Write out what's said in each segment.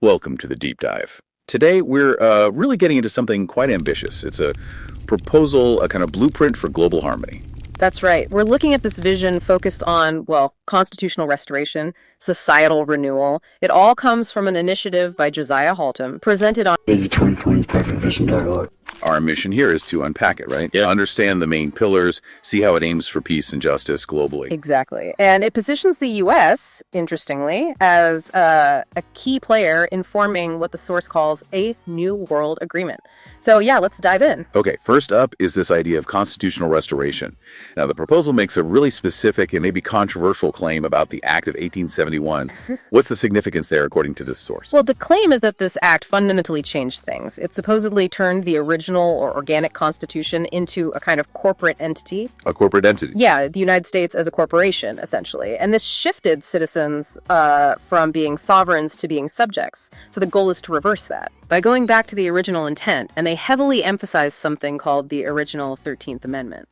Welcome to the deep dive. Today, we're really getting into something quite ambitious. It's a proposal, a kind of blueprint for global harmony. That's right. We're looking at this vision focused on, well, constitutional restoration, societal renewal. It all comes from an initiative by Josiah Haltom, presented on The 2020 Project Vision Dialogue. Our mission here is to unpack it, right? Yeah. Understand the main pillars, see how it aims for peace and justice globally. Exactly. And it positions the U.S., interestingly, as a key player in forming what the source calls a New World Agreement. So yeah, let's dive in. Okay, first up is this idea of constitutional restoration. Now, the proposal makes a really specific and maybe controversial claim about the Act of 1871. What's the significance there, according to this source? Well, the claim is that this act fundamentally changed things. It supposedly turned the original or organic constitution into a kind of corporate entity. A corporate entity. Yeah, the United States as a corporation, essentially. And this shifted citizens from being sovereigns to being subjects. So the goal is to reverse that by going back to the original intent, and they heavily emphasize something called the original 13th Amendment.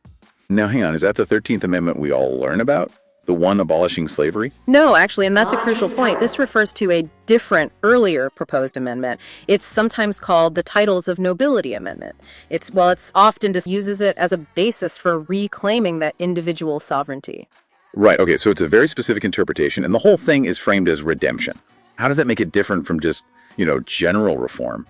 Now, hang on, is that the 13th Amendment we all learn about? The one abolishing slavery? No, actually, and that's a crucial point. This refers to a different, earlier proposed amendment. It's sometimes called the Titles of Nobility Amendment. It's often just uses it as a basis for reclaiming that individual sovereignty. Right, okay, so it's a very specific interpretation, and the whole thing is framed as redemption. How does that make it different from just, general reform,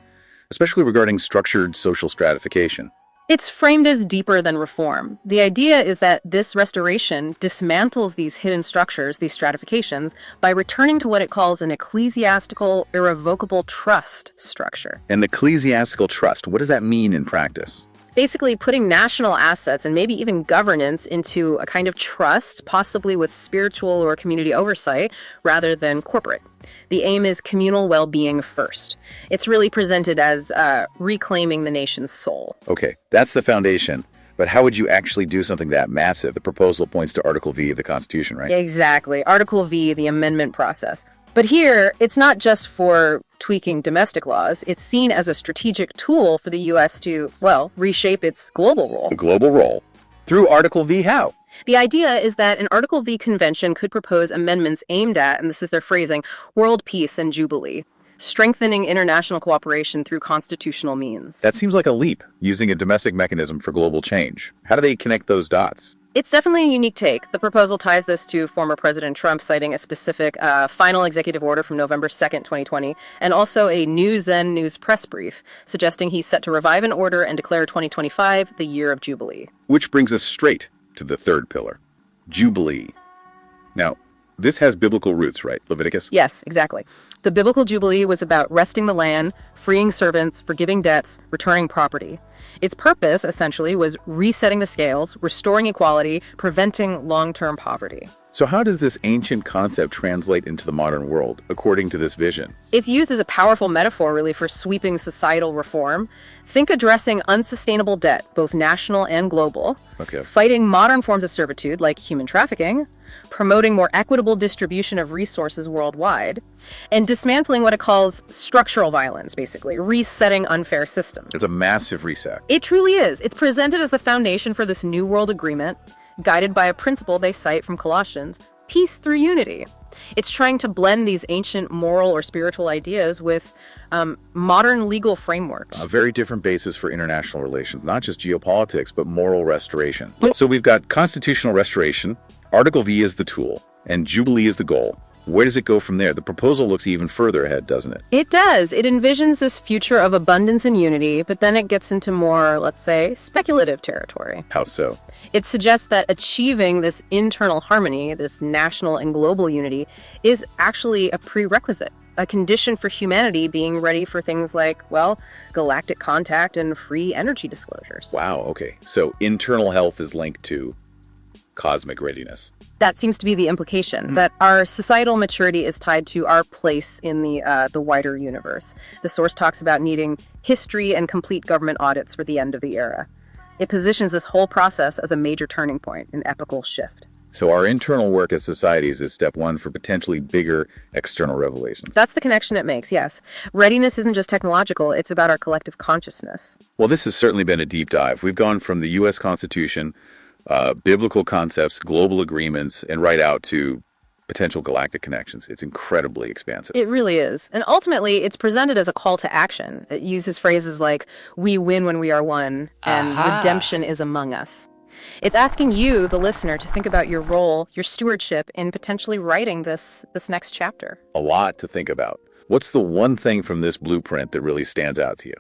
especially regarding structured social stratification? It's framed as deeper than reform. The idea is that this restoration dismantles these hidden structures, these stratifications, by returning to what it calls an ecclesiastical, irrevocable trust structure. An ecclesiastical trust, what does that mean in practice? Basically putting national assets and maybe even governance into a kind of trust, possibly with spiritual or community oversight, rather than corporate. The aim is communal well-being first. It's really presented as reclaiming the nation's soul. Okay, that's the foundation. But how would you actually do something that massive? The proposal points to Article V of the Constitution, right? Exactly. Article V, the amendment process. But here, it's not just for tweaking domestic laws. It's seen as a strategic tool for the U.S. to, reshape its global role. The global role. Through Article V, how? The idea is that an Article V convention could propose amendments aimed at, and this is their phrasing, world peace and Jubilee, strengthening international cooperation through constitutional means. That seems like a leap, using a domestic mechanism for global change. How do they connect those dots? It's definitely a unique take. The proposal ties this to former President Trump citing a specific final executive order from November 2nd, 2020, and also a New Zen News press brief suggesting he's set to revive an order and declare 2025 the year of Jubilee. Which brings us straight to the third pillar, Jubilee. Now, this has biblical roots, right, Leviticus? Yes, exactly. The biblical Jubilee was about resting the land, freeing servants, forgiving debts, returning property. Its purpose, essentially, was resetting the scales, restoring equality, preventing long-term poverty. So how does this ancient concept translate into the modern world, according to this vision? It's used as a powerful metaphor, really, for sweeping societal reform. Think addressing unsustainable debt, both national and global. Okay. Fighting modern forms of servitude, like human trafficking. Promoting more equitable distribution of resources worldwide. And dismantling what it calls structural violence, basically, resetting unfair systems. It's a massive reset. It truly is. It's presented as the foundation for this New World Agreement, guided by a principle they cite from Colossians, peace through unity. It's trying to blend these ancient moral or spiritual ideas with modern legal frameworks. A very different basis for international relations, not just geopolitics, but moral restoration. So we've got constitutional restoration, Article V is the tool, and Jubilee is the goal. Where does it go from there? The proposal looks even further ahead, doesn't it? It does. It envisions this future of abundance and unity, but then it gets into more, let's say, speculative territory. How so? It suggests that achieving this internal harmony, this national and global unity, is actually a prerequisite, a condition for humanity being ready for things like, galactic contact and free energy disclosures. Wow, okay. So internal health is linked to cosmic readiness. That seems to be the implication, that our societal maturity is tied to our place in the wider universe. The source talks about needing history and complete government audits for the end of the era. It positions this whole process as a major turning point, an epochal shift. So our internal work as societies is step one for potentially bigger external revelations. That's the connection it makes, yes. Readiness isn't just technological, it's about our collective consciousness. Well, this has certainly been a deep dive. We've gone from the U.S. Constitution, biblical concepts, global agreements, and right out to potential galactic connections. It's incredibly expansive. It really is. And ultimately, it's presented as a call to action. It uses phrases like, we win when we are one, and Aha. redemption is among us. It's asking you, the listener, to think about your role, your stewardship in potentially writing this next chapter. A lot to think about. What's the one thing from this blueprint that really stands out to you?